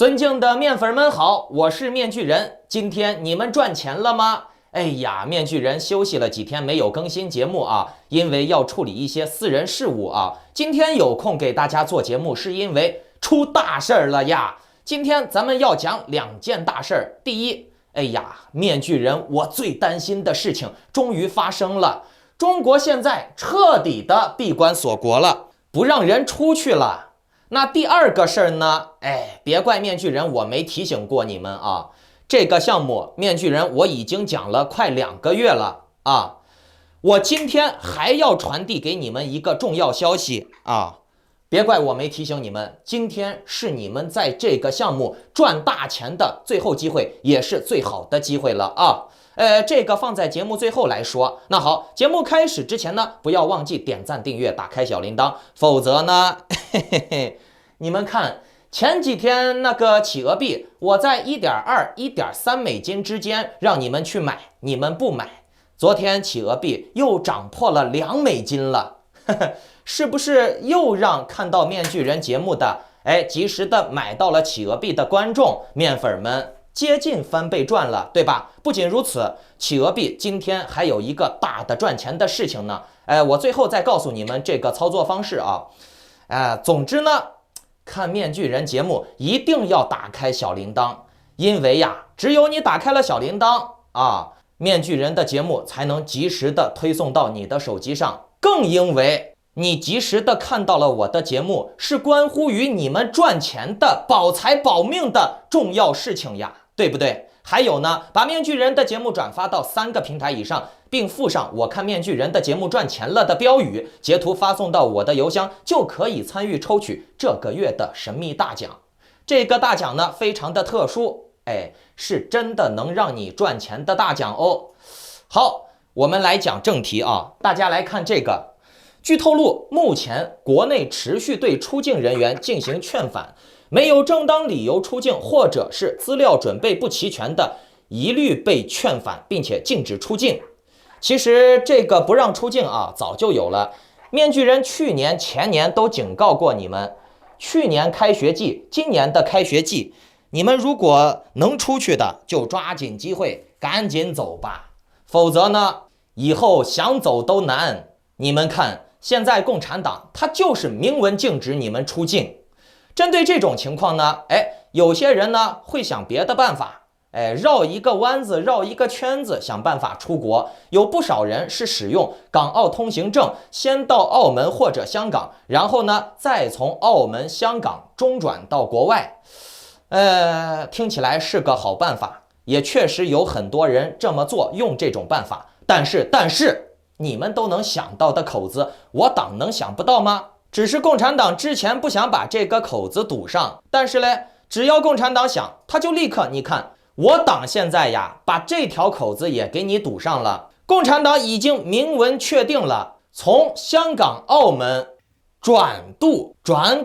尊敬的面粉们好，我是面具人。今天你们赚钱了吗？哎呀，面具人休息了几天没有更新节目啊，因为要处理一些私人事务啊。今天有空给大家做节目，是因为出大事儿了呀。今天咱们要讲2件大事儿。第一，哎呀，面具人我最担心的事情终于发生了，中国现在彻底的闭关锁国了，不让人出去了。那第二个事儿呢？哎，别怪面具人我没提醒过你们啊。这个项目面具人我已经讲了快2个月了啊。我今天还要传递给你们一个重要消息啊。别怪我没提醒你们，今天是你们在这个项目赚大钱的最后机会，也是最好的机会了啊。这个放在节目最后来说。那好，节目开始之前呢，不要忘记点赞、订阅、打开小铃铛，否则呢，你们看前几天那个企鹅币，我在1.2、1.3美金之间让你们去买，你们不买。昨天企鹅币又涨破了2美金了，是不是又让看到面具人节目的，及时的买到了企鹅币的观众面粉们接近翻倍赚了，对吧？不仅如此，企鹅币今天还有一个大的赚钱的事情呢。我最后再告诉你们这个操作方式啊。总之呢，看面具人节目一定要打开小铃铛，因为呀，只有你打开了小铃铛啊，面具人的节目才能及时的推送到你的手机上。更因为你及时的看到了我的节目，是关乎于你们赚钱的、保财保命的重要事情呀，对不对？还有呢，把面具人的节目转发到3个平台以上，并附上我看面具人的节目赚钱了的标语，截图发送到我的邮箱，就可以参与抽取这个月的神秘大奖。这个大奖呢，非常的特殊，是真的能让你赚钱的大奖哦。好，我们来讲正题啊，大家来看这个。据透露，目前国内持续对出境人员进行劝返，没有正当理由出境或者是资料准备不齐全的，一律被劝返，并且禁止出境。其实这个不让出境啊，早就有了。面具人去年、前年都警告过你们，去年开学季、今年的开学季，你们如果能出去的，就抓紧机会，赶紧走吧，否则呢，以后想走都难。你们看，现在共产党他就是明文禁止你们出境。针对这种情况呢，有些人呢会想别的办法，绕一个弯子，绕一个圈子，想办法出国。有不少人是使用港澳通行证，先到澳门或者香港，然后呢再从澳门、香港中转到国外。听起来是个好办法，也确实有很多人这么做，用这种办法。但是你们都能想到的口子，我党能想不到吗？只是共产党之前不想把这个口子堵上，但是嘞，只要共产党想，他就立刻，你看，我党现在呀，把这条口子也给你堵上了。共产党已经明文确定了，从香港、澳门转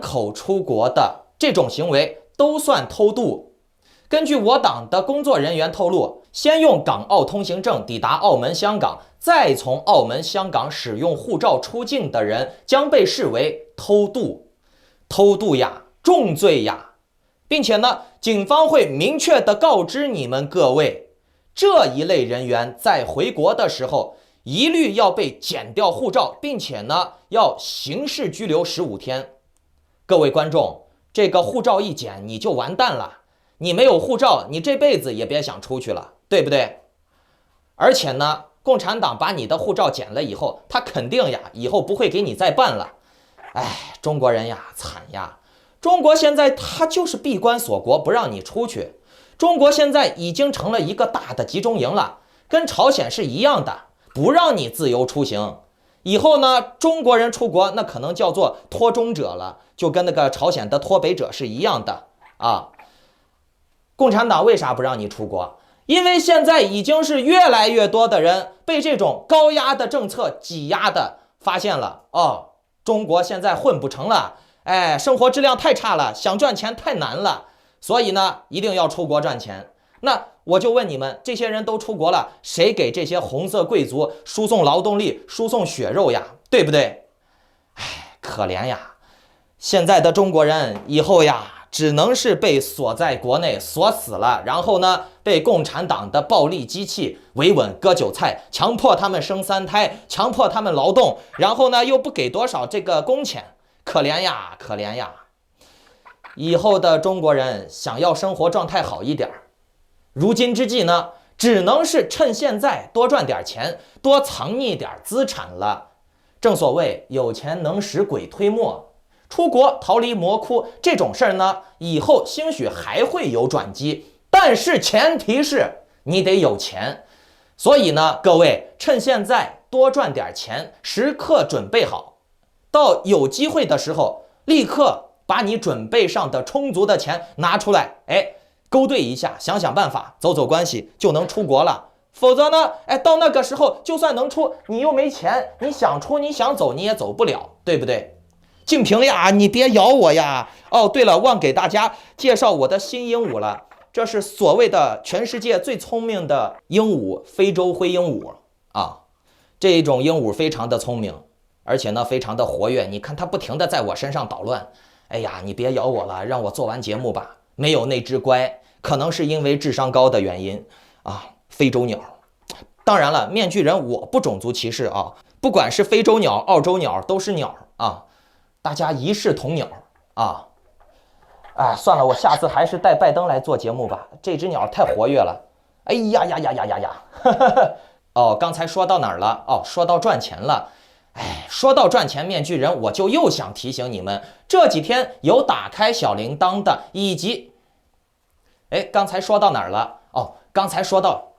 口出国的这种行为都算偷渡。根据我党的工作人员透露，先用港澳通行证抵达澳门、香港，再从澳门、香港使用护照出境的人将被视为偷渡。偷渡呀，重罪呀！并且呢，警方会明确地告知你们各位，这一类人员在回国的时候，一律要被检调护照，并且呢，要刑事拘留15天。各位观众，这个护照一检，你就完蛋了。你没有护照，你这辈子也别想出去了，对不对？而且呢，共产党把你的护照检了以后，他肯定呀，以后不会给你再办了。中国人呀，惨呀！中国现在他就是闭关锁国，不让你出去。中国现在已经成了一个大的集中营了，跟朝鲜是一样的，不让你自由出行。以后呢，中国人出国那可能叫做脱中者了，就跟那个朝鲜的脱北者是一样的啊。共产党为啥不让你出国？因为现在已经是越来越多的人被这种高压的政策挤压的发现了，中国现在混不成了，生活质量太差了，想赚钱太难了，所以呢，一定要出国赚钱。那我就问你们，这些人都出国了，谁给这些红色贵族输送劳动力、输送血肉呀？对不对？可怜呀！现在的中国人以后呀，只能是被锁在国内锁死了，然后呢，被共产党的暴力机器维稳割韭菜，强迫他们生3胎，强迫他们劳动，然后呢，又不给多少这个工钱，可怜呀，可怜呀！以后的中国人想要生活状态好一点，如今之计呢，只能是趁现在多赚点钱，多藏匿点资产了。正所谓有钱能使鬼推磨，出国逃离魔窟这种事儿呢，以后兴许还会有转机，但是前提是你得有钱。所以呢，各位趁现在多赚点钱，时刻准备好，到有机会的时候，立刻把你准备上的充足的钱拿出来，勾兑一下，想想办法，走走关系，就能出国了。否则呢，到那个时候就算能出，你又没钱，你想出你想走你也走不了，对不对？静平呀，你别咬我呀！哦，对了，忘给大家介绍我的新鹦鹉了，这是所谓的全世界最聪明的鹦鹉——非洲灰鹦鹉啊。这一种鹦鹉非常的聪明，而且呢非常的活跃。你看它不停的在我身上捣乱。哎呀，你别咬我了，让我做完节目吧。没有那只乖，可能是因为智商高的原因啊。非洲鸟，当然了，面具人我不种族歧视啊，不管是非洲鸟、澳洲鸟都是鸟啊，大家一视同鸟啊。算了，我下次还是带拜登来做节目吧，这只鸟太活跃了。哎呀呀呀呀呀呀！哦，刚才说到哪儿了？哦，说到赚钱了。说到赚钱，面具人我就又想提醒你们，这几天有打开小铃铛的，以及，刚才说到哪儿了？哦，刚才说到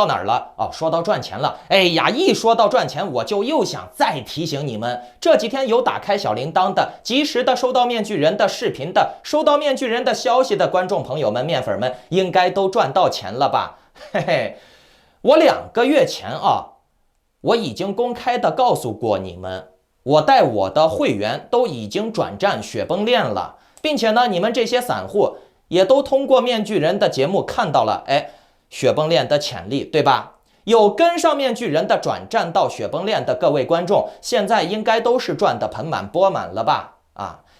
哪儿了？哦，说到赚钱了。哎呀，一说到赚钱，我就又想再提醒你们，这几天有打开小铃铛的，及时的收到面具人的视频的，收到面具人的消息的观众朋友们、面粉们，应该都赚到钱了吧？嘿嘿，我2个月前我已经公开的告诉过你们，我带我的会员都已经转战雪崩链了，并且呢，你们这些散户也都通过面具人的节目看到了，雪崩链的潜力，对吧？有跟上面具人的转战到雪崩链的各位观众，现在应该都是赚得盆满钵满了吧？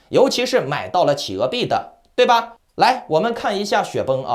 尤其是买到了企鹅币的，对吧？来，我们看一下雪崩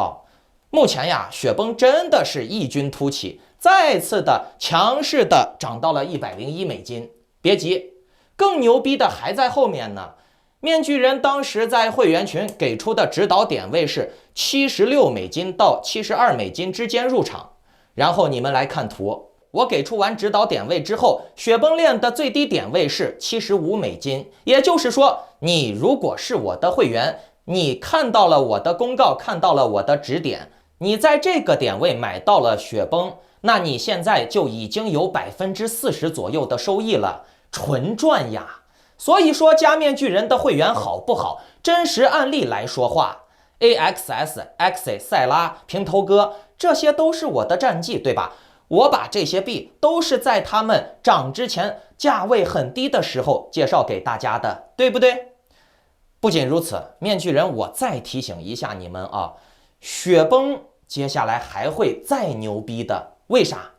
目前呀，雪崩真的是异军突起，再次的强势的涨到了$101。别急，更牛逼的还在后面呢。面具人当时在会员群给出的指导点位是$76到$72之间入场。然后你们来看图，我给出完指导点位之后，雪崩链的最低点位是$75。也就是说，你如果是我的会员，你看到了我的公告，看到了我的指点，你在这个点位买到了雪崩，那你现在就已经有40%左右的收益了，纯赚呀！所以说加面具人的会员好不好？真实案例来说话 ，AXS、Axie、塞拉、平头哥，这些都是我的战绩，对吧？我把这些币都是在他们涨之前价位很低的时候介绍给大家的，对不对？不仅如此，面具人我再提醒一下你们雪崩接下来还会再牛逼的，为啥？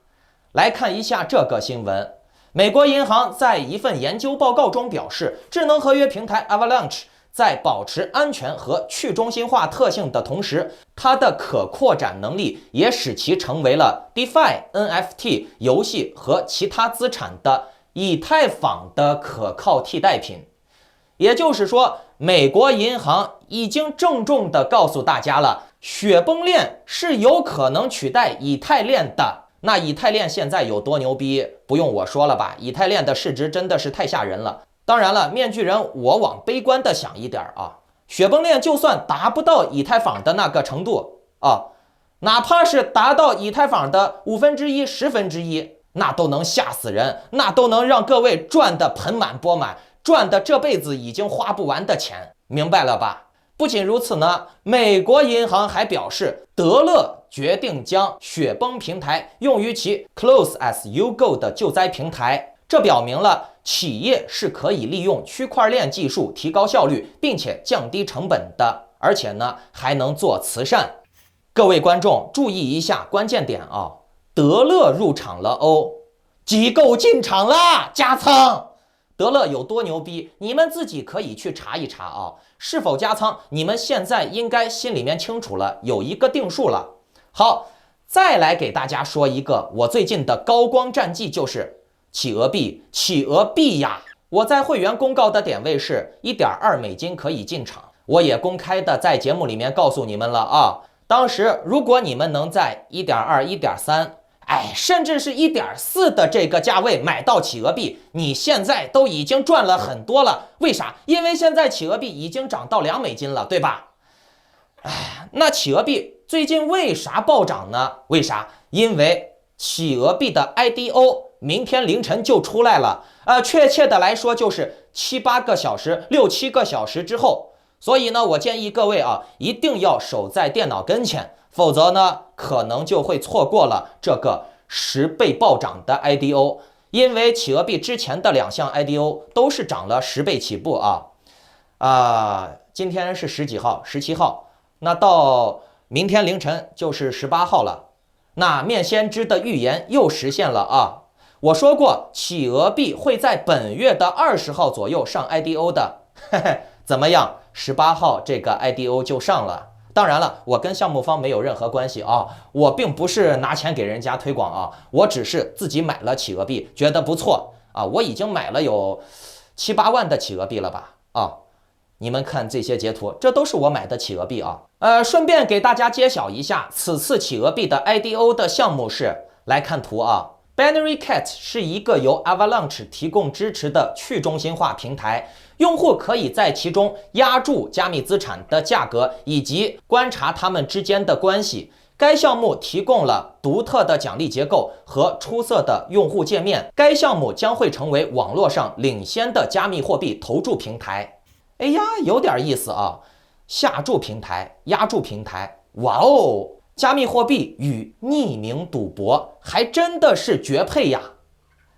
来看一下这个新闻。美国银行在一份研究报告中表示，智能合约平台 Avalanche 在保持安全和去中心化特性的同时，它的可扩展能力也使其成为了 DeFi、NFT 游戏和其他资产的以太坊的可靠替代品。也就是说，美国银行已经郑重地告诉大家了，雪崩链是有可能取代以太链的。那以太链现在有多牛逼，不用我说了吧？以太链的市值真的是太吓人了。当然了，面具人我往悲观的想一点雪崩链就算达不到以太坊的那个程度哪怕是达到以太坊的1/5、1/10，那都能吓死人，那都能让各位赚得盆满钵满，赚的这辈子已经花不完的钱，明白了吧？不仅如此呢，美国银行还表示，德勒决定将雪崩平台用于其 Close as you go 的救灾平台。这表明了企业是可以利用区块链技术提高效率，并且降低成本的，而且呢还能做慈善。各位观众注意一下关键点德勒入场了机构进场啦，加仓。德勒有多牛逼，你们自己可以去查一查啊。是否加仓，你们现在应该心里面清楚了，有一个定数了。好，再来给大家说一个我最近的高光战绩，就是企鹅币，企鹅币呀！我在会员公告的点位是1.2美金可以进场，我也公开的在节目里面告诉你们了啊。当时如果你们能在1.2、1.3，甚至是1.4的这个价位买到企鹅币，你现在都已经赚了很多了。为啥？因为现在企鹅币已经涨到2美金了，对吧？那企鹅币最近为啥暴涨呢？为啥？因为企鹅币的 IDO 明天凌晨就出来了，确切的来说就是7、8个小时、6、7个小时之后。所以呢，我建议各位啊，一定要守在电脑跟前。否则呢，可能就会错过了这个10倍暴涨的 IDO， 因为企鹅币之前的2项 IDO 都是涨了10倍起步啊。今天是10几号？17号，那到明天凌晨就是18号了。那面先知的预言又实现了啊！我说过，企鹅币会在本月的20号左右上 IDO 的，怎么样？18号这个 IDO 就上了。当然了，我跟项目方没有任何关系啊，我并不是拿钱给人家推广啊，我只是自己买了企鹅币，觉得不错啊，我已经买了有7、8万的企鹅币了吧啊，你们看这些截图，这都是我买的企鹅币啊。顺便给大家揭晓一下，此次企鹅币的 IDO 的项目是，来看图啊。Binary Cat 是一个由 Avalanche 提供支持的去中心化平台，用户可以在其中押注加密资产的价格以及观察它们之间的关系。该项目提供了独特的奖励结构和出色的用户界面。该项目将会成为网络上领先的加密货币投注平台。哎呀，有点意思啊！下注平台、押注平台，哇哦！加密货币与匿名赌博还真的是绝配呀！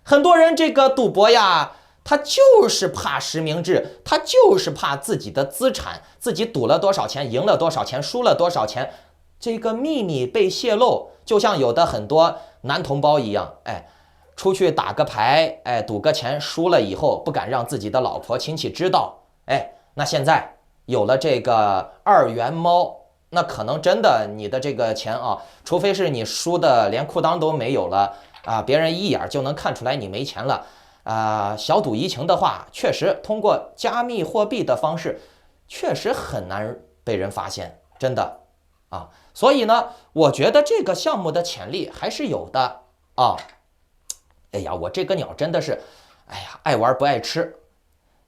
很多人这个赌博呀，他就是怕实名制，他就是怕自己的资产，自己赌了多少钱，赢了多少钱，输了多少钱，这个秘密被泄露，就像有的很多男同胞一样，出去打个牌，赌个钱，输了以后不敢让自己的老婆亲戚知道，那现在有了这个2元猫。那可能真的你的这个钱啊，除非是你输的连裤裆都没有了啊，别人一眼就能看出来你没钱了啊。小赌怡情的话，确实通过加密货币的方式，确实很难被人发现，真的啊。所以呢，我觉得这个项目的潜力还是有的啊。哎呀，我这个鸟真的是，爱玩不爱吃。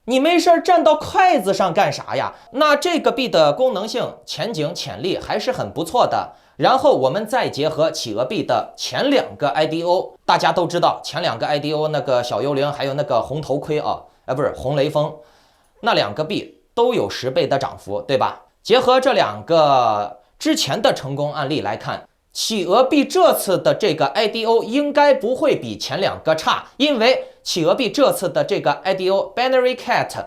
你没事站到筷子上干啥呀？那这个币的功能性、前景、潜力还是很不错的。然后我们再结合企鹅币的前2个 IDO， 大家都知道前2个 IDO 那个小幽灵还有那个红头盔不是红雷锋，那2个币都有10倍的涨幅，对吧？结合这2个之前的成功案例来看，企鹅币这次的这个 IDO 应该不会比前2个差，因为企鹅币这次的这个 IDO Binary Cat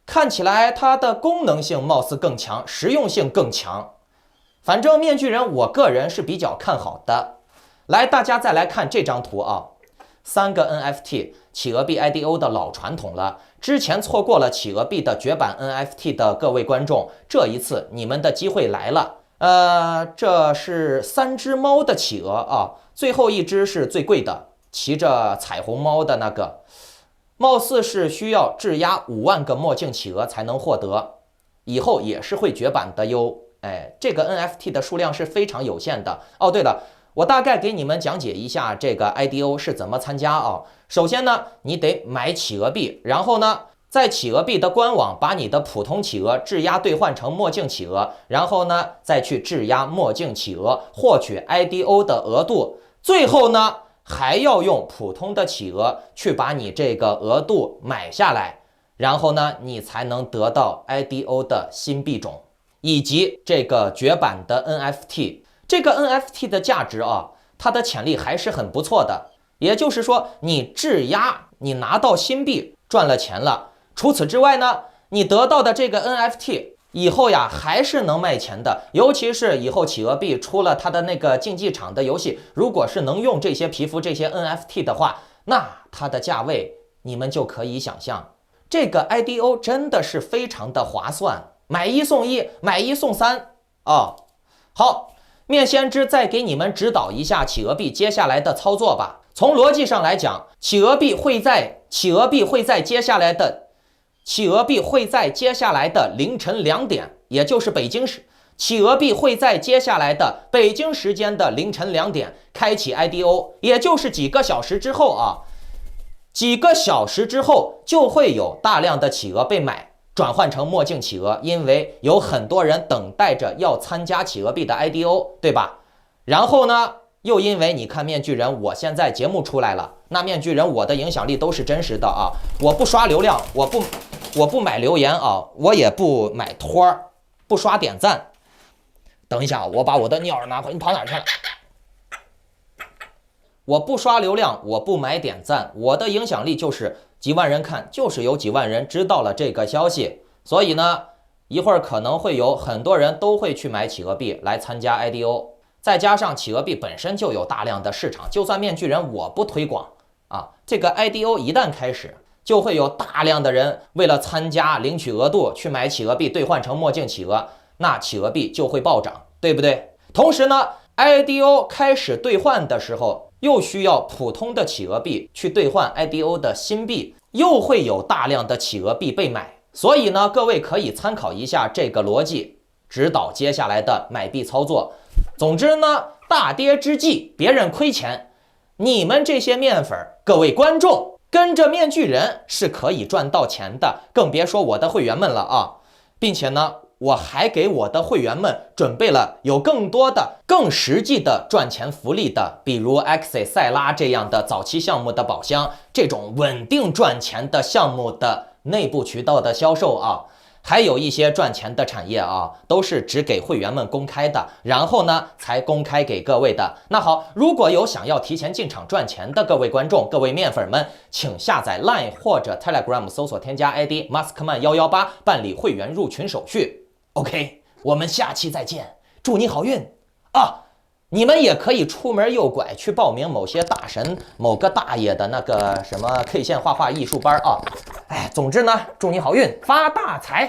看起来它的功能性貌似更强，实用性更强。反正面具人我个人是比较看好的。来，大家再来看这张图啊，3个 NFT 企鹅币 IDO 的老传统了。之前错过了企鹅币的绝版 NFT 的各位观众，这一次你们的机会来了。这是3只猫的企鹅啊，最后一只是最贵的，骑着彩虹猫的那个，貌似是需要质押5万个墨镜企鹅才能获得，以后也是会绝版的哟。这个 NFT 的数量是非常有限的。哦，对了，我大概给你们讲解一下这个 IDO 是怎么参加啊。首先呢，你得买企鹅币，然后呢，在企鹅币的官网把你的普通企鹅质押兑换成墨镜企鹅，然后呢再去质押墨镜企鹅获取 IDO 的额度，最后呢还要用普通的企鹅去把你这个额度买下来，然后呢你才能得到 IDO 的新币种以及这个绝版的 NFT。 这个 NFT 的价值啊，它的潜力还是很不错的，也就是说你质押你拿到新币赚了钱了，除此之外呢，你得到的这个 NFT 以后呀还是能卖钱的，尤其是以后企鹅币出了它的那个竞技场的游戏，如果是能用这些皮肤这些 NFT 的话，那它的价位你们就可以想象，这个 IDO 真的是非常的划算，买一送一，买一送三哦。好，面先知再给你们指导一下企鹅币接下来的操作吧。从逻辑上来讲，企鹅币会在接下来的凌晨2点，也就是企鹅币会在接下来的北京时间的凌晨2点开启 IDO， 也就是几个小时之后啊，几个小时之后就会有大量的企鹅被买，转换成墨镜企鹅，因为有很多人等待着要参加企鹅币的 IDO， 对吧？然后呢，又因为你看面具人，我现在节目出来了，那面具人我的影响力都是真实的啊，我不刷流量，我不买留言啊，我也不买托，不刷点赞。等一下，我把我的鸟拿回，你跑哪去了？我不刷流量，我不买点赞，我的影响力就是几万人看，就是有几万人知道了这个消息，所以呢，一会儿可能会有很多人都会去买企鹅币来参加 IDO， 再加上企鹅币本身就有大量的市场，就算面具人我不推广啊，这个 IDO 一旦开始，就会有大量的人为了参加领取额度去买企鹅币兑换成墨镜企鹅，那企鹅币就会暴涨，对不对？同时呢 IDO 开始兑换的时候，又需要普通的企鹅币去兑换 IDO 的新币，又会有大量的企鹅币被买，所以呢，各位可以参考一下这个逻辑，指导接下来的买币操作。总之呢，大跌之际别人亏钱，你们这些面粉，各位观众跟着面具人是可以赚到钱的，更别说我的会员们了啊！并且呢，我还给我的会员们准备了有更多的、更实际的赚钱福利的，比如 Axie 塞拉这样的早期项目的宝箱，这种稳定赚钱的项目的内部渠道的销售啊，还有一些赚钱的产业啊，都是只给会员们公开的，然后呢才公开给各位的。那好，如果有想要提前进场赚钱的各位观众、各位面粉们，请下载 Line 或者 Telegram 搜索添加 ID Maskman118 办理会员入群手续。OK， 我们下期再见，祝你好运啊！你们也可以出门右拐去报名某些大神、某个大爷的那个什么 K 线画画艺术班啊！哎，总之呢，祝你好运，发大财！